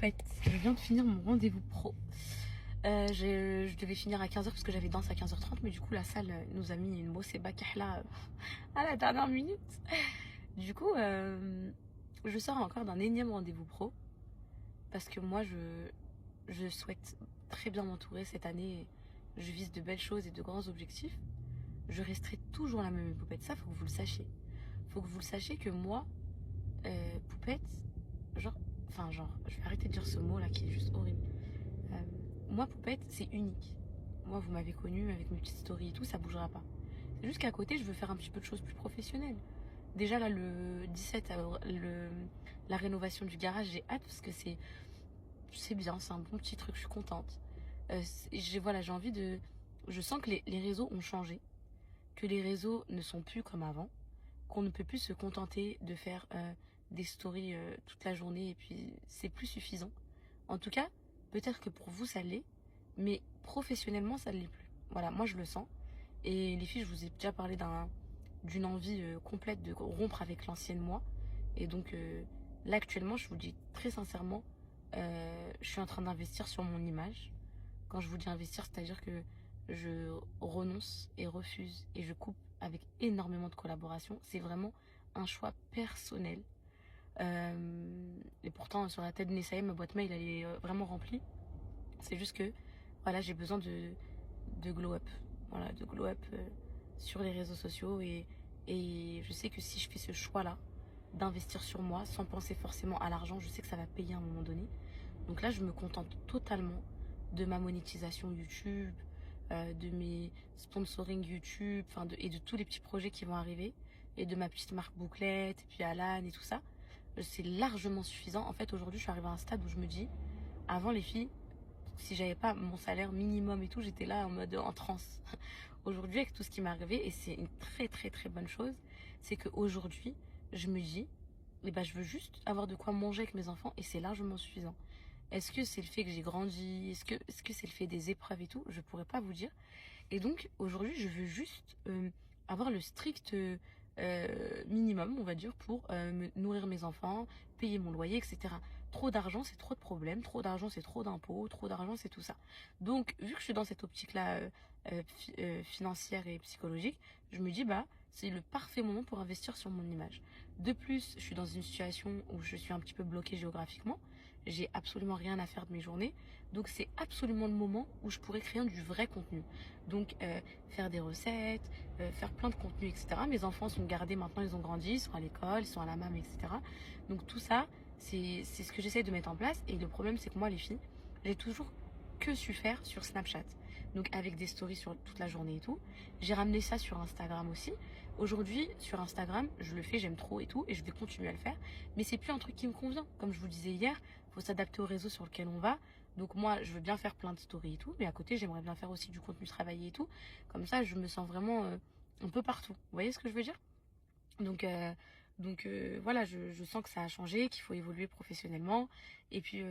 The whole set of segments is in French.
Fait, je viens de finir mon rendez-vous pro. Je devais finir à 15h parce que j'avais danse à 15h30, mais du coup la salle nous a mis une Mosseba Kahla à la dernière minute. Du coup, je sors encore d'un énième rendez-vous pro parce que moi je souhaite très bien m'entourer cette année. Je vise de belles choses et de grands objectifs. Je resterai toujours la même poupette. Ça, faut que vous le sachiez. Faut que vous le sachiez que moi, poupette, genre, je vais arrêter de dire ce mot là qui est juste horrible. Euh, Moi, poupette, c'est unique. Moi, vous m'avez connu avec mes petites stories et tout, ça bougera pas. C'est juste qu'à côté, je veux faire un petit peu de choses plus professionnelles. Déjà là, le 17, la rénovation du garage, j'ai hâte parce que c'est bien, c'est un bon petit truc, je suis contente. J'ai envie de... Je sens que les réseaux ont changé, que les réseaux ne sont plus comme avant, qu'on ne peut plus se contenter de faire des stories toute la journée et puis c'est plus suffisant. En tout cas, peut-être que pour vous ça l'est, mais professionnellement ça ne l'est plus. Voilà, moi je le sens. Et les filles, je vous ai déjà parlé d'une envie complète de rompre avec l'ancienne moi. Et donc là actuellement, je vous dis très sincèrement, je suis en train d'investir sur mon image. Quand je vous dis investir, c'est-à-dire que je renonce et refuse et je coupe avec énormément de collaborations. C'est vraiment un choix personnel. Et pourtant, sur la tête de Nessaï, ma boîte mail, elle est vraiment remplie. C'est juste que, voilà, j'ai besoin de glow up. Voilà, de glow up sur les réseaux sociaux. Et je sais que si je fais ce choix-là, d'investir sur moi, sans penser forcément à l'argent, je sais que ça va payer à un moment donné. Donc là, je me contente totalement de ma monétisation YouTube, de mes sponsoring YouTube, et de tous les petits projets qui vont arriver, et de ma petite marque bouclette, et puis Alan et tout ça. C'est largement suffisant. En fait, aujourd'hui, je suis arrivée à un stade où je me dis, avant les filles, si j'avais pas mon salaire minimum et tout, j'étais là en mode en transe. Aujourd'hui, avec tout ce qui m'est arrivé, et c'est une très très très bonne chose, c'est qu'aujourd'hui, je me dis, eh ben, je veux juste avoir de quoi manger avec mes enfants et c'est largement suffisant. Est-ce que c'est le fait que j'ai grandi? Est-ce que c'est le fait des épreuves et tout? Je pourrais pas vous dire. Et donc aujourd'hui, je veux juste avoir le strict minimum, on va dire, pour me nourrir mes enfants, payer mon loyer, etc. Trop d'argent, c'est trop de problèmes. Trop d'argent, c'est trop d'impôts. Trop d'argent, c'est tout ça. Donc, vu que je suis dans cette optique-là financière et psychologique, je me dis, bah, c'est le parfait moment pour investir sur mon image. De plus, je suis dans une situation où je suis un petit peu bloquée géographiquement. J'ai absolument rien à faire de mes journées. Donc, c'est absolument le moment où je pourrais créer du vrai contenu. Donc, faire des recettes, faire plein de contenus, etc. Mes enfants sont gardés maintenant, ils ont grandi, ils sont à l'école, ils sont à la MAM, etc. Donc, tout ça, c'est ce que j'essaie de mettre en place. Et le problème, c'est que moi, les filles, j'ai toujours que su faire sur Snapchat. Donc, avec des stories sur toute la journée et tout. J'ai ramené ça sur Instagram aussi. Aujourd'hui, sur Instagram, je le fais, j'aime trop et tout, et je vais continuer à le faire. Mais c'est plus un truc qui me convient. Comme je vous disais hier, il faut s'adapter au réseau sur lequel on va. Donc moi, je veux bien faire plein de stories et tout, mais à côté, j'aimerais bien faire aussi du contenu travaillé et tout. Comme ça, je me sens vraiment un peu partout. Vous voyez ce que je veux dire? Donc, voilà, je sens que ça a changé, qu'il faut évoluer professionnellement. Et puis,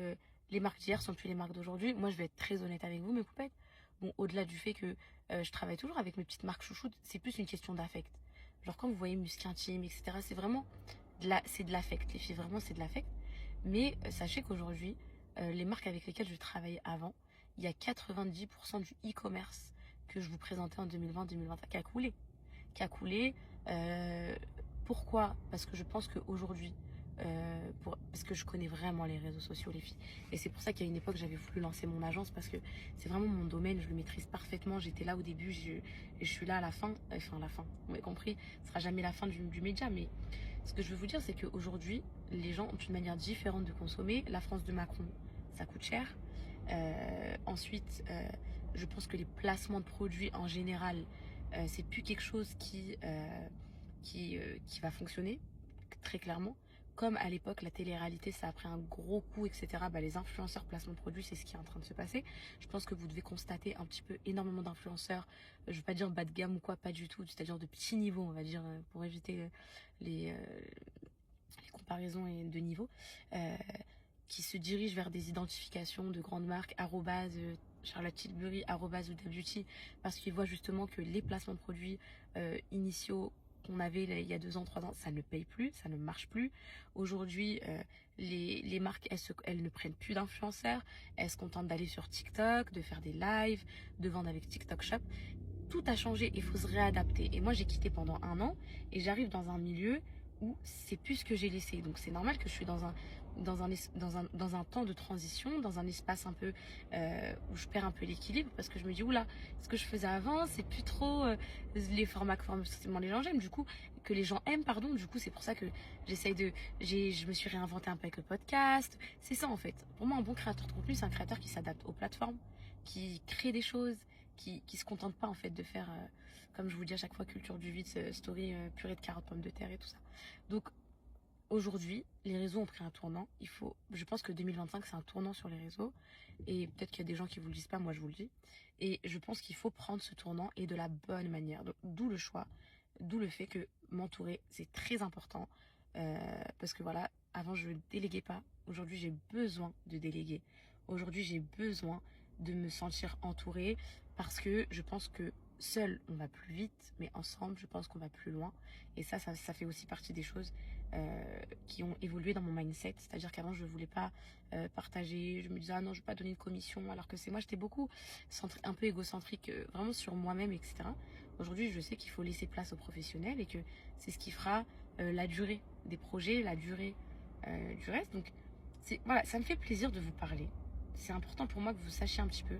les marques d'hier sont plus les marques d'aujourd'hui. Moi, je vais être très honnête avec vous, mes poupettes. Bon, au-delà du fait que je travaille toujours avec mes petites marques chouchoutes, c'est plus une question d'affect. Genre, quand vous voyez Musc Intime, etc., c'est vraiment c'est de l'affect. Les filles, vraiment, c'est de l'affect. Mais sachez qu'aujourd'hui, les marques avec lesquelles je travaillais avant, il y a 90% du e-commerce que je vous présentais en 2020-2021 qui a coulé. Qui a coulé. Euh, Pourquoi? Parce que je pense qu'aujourd'hui, parce que je connais vraiment les réseaux sociaux, les filles. Et c'est pour ça qu'à une époque, j'avais voulu lancer mon agence parce que c'est vraiment mon domaine, je le maîtrise parfaitement. J'étais là au début et je suis là à la fin. Enfin, la fin, vous m'avez compris. Ce sera jamais la fin du média, mais ce que je veux vous dire, c'est qu'aujourd'hui, les gens ont une manière différente de consommer. La France de Macron, ça coûte cher. Ensuite, je pense que les placements de produits en général, c'est plus quelque chose qui va fonctionner, très clairement. Comme à l'époque, la télé-réalité, ça a pris un gros coup, etc. Bah, les influenceurs placement de produits, c'est ce qui est en train de se passer. Je pense que vous devez constater un petit peu énormément d'influenceurs, je ne veux pas dire bas de gamme ou quoi, pas du tout, c'est-à-dire de petit niveau, on va dire, pour éviter les, les comparaisons de niveau, euh, qui se dirigent vers des identifications de grandes marques, Charlotte Tilbury, Huda Beauty, parce qu'ils voient justement que les placements de produits initiaux qu'on avait il y a 2 ans, 3 ans, ça ne paye plus, ça ne marche plus. Aujourd'hui, les marques, elles ne prennent plus d'influenceurs, elles se contentent d'aller sur TikTok, de faire des lives, de vendre avec TikTok Shop. Tout a changé, il faut se réadapter. Et moi, j'ai quitté pendant 1 an et j'arrive dans un milieu où c'est plus ce que j'ai laissé. Donc c'est normal que je suis dans un temps de transition, dans un espace un peu où je perds un peu l'équilibre parce que je me dis, oula, ce que je faisais avant, c'est plus trop les formats que forcément les gens aiment, du coup, que les gens aiment, pardon. Du coup, c'est pour ça que je me suis réinventée un peu avec le podcast. C'est ça en fait. Pour moi, un bon créateur de contenu, c'est un créateur qui s'adapte aux plateformes, qui crée des choses, qui se contente pas en fait de faire, comme je vous dis à chaque fois, culture du vide, story, purée de carottes, pommes de terre et tout ça. Donc aujourd'hui, les réseaux ont pris un tournant. Je pense que 2025 c'est un tournant sur les réseaux et peut-être qu'il y a des gens qui vous le disent pas, moi je vous le dis. Et je pense qu'il faut prendre ce tournant et de la bonne manière. Donc, d'où le choix, d'où le fait que m'entourer c'est très important parce que voilà, avant je ne déléguais pas. Aujourd'hui j'ai besoin de déléguer. Aujourd'hui j'ai besoin de me sentir entourée parce que je pense que seul on va plus vite, mais ensemble je pense qu'on va plus loin. Et ça fait aussi partie des choses qui ont évolué dans mon mindset. C'est-à-dire qu'avant, je ne voulais pas partager. Je me disais, ah non, je ne vais pas donner de commission. Alors que c'est moi, j'étais beaucoup un peu égocentrique, vraiment sur moi-même, etc. Aujourd'hui, je sais qu'il faut laisser place aux professionnels et que c'est ce qui fera la durée des projets, la durée du reste. Donc, voilà, ça me fait plaisir de vous parler. C'est important pour moi que vous sachiez un petit peu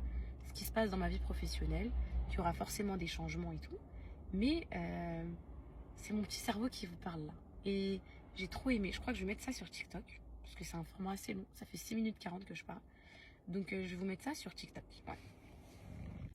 ce qui se passe dans ma vie professionnelle, qu'il y aura forcément des changements et tout. Mais c'est mon petit cerveau qui vous parle là. Et j'ai trop aimé. Je crois que je vais mettre ça sur TikTok. Parce que c'est un format assez long. Ça fait 6 minutes 40 que je parle. Donc je vais vous mettre ça sur TikTok. Ouais.